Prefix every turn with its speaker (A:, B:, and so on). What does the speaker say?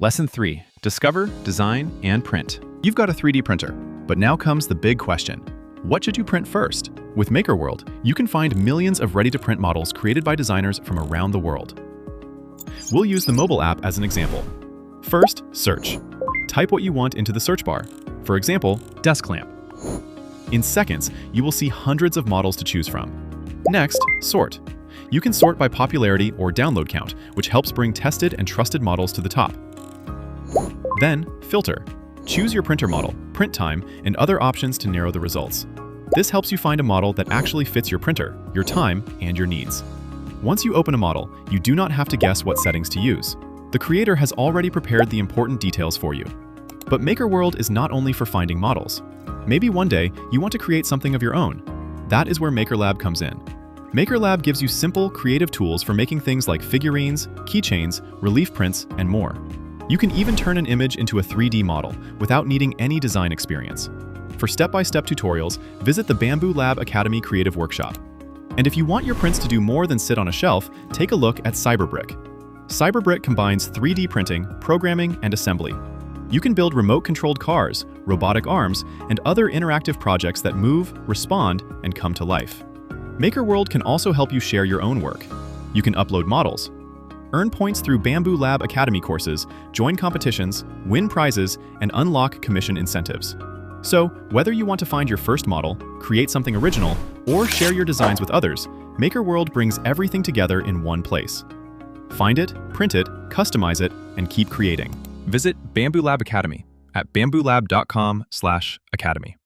A: Lesson 3. Discover, design, and print. You've got a 3D printer, but now comes the big question. What should you print first? With MakerWorld, you can find millions of ready-to-print models created by designers from around the world. We'll use the mobile app as an example. First, search. Type what you want into the search bar. For example, desk lamp. In seconds, you will see hundreds of models to choose from. Next, sort. You can sort by popularity or download count, which helps bring tested and trusted models to the top. Then, filter. Choose your printer model, print time, and other options to narrow the results. This helps you find a model that actually fits your printer, your time, and your needs. Once you open a model, you do not have to guess what settings to use. The creator has already prepared the important details for you. But MakerWorld is not only for finding models. Maybe one day you want to create something of your own. That is where MakerLab comes in. MakerLab gives you simple, creative tools for making things like figurines, keychains, relief prints, and more. You can even turn an image into a 3D model without needing any design experience. For step-by-step tutorials, visit the Bambu Lab Academy Creative Workshop. And if you want your prints to do more than sit on a shelf, take a look at CyberBrick. CyberBrick combines 3D printing, programming, and assembly. You can build remote-controlled cars, robotic arms, and other interactive projects that move, respond, and come to life. MakerWorld can also help you share your own work. You can upload models, earn points through Bambu Lab Academy courses, join competitions, win prizes, and unlock commission incentives. So, whether you want to find your first model, create something original, or share your designs with others, MakerWorld brings everything together in one place. Find it, print it, customize it, and keep creating. Visit Bambu Lab Academy at bambulab.com/academy.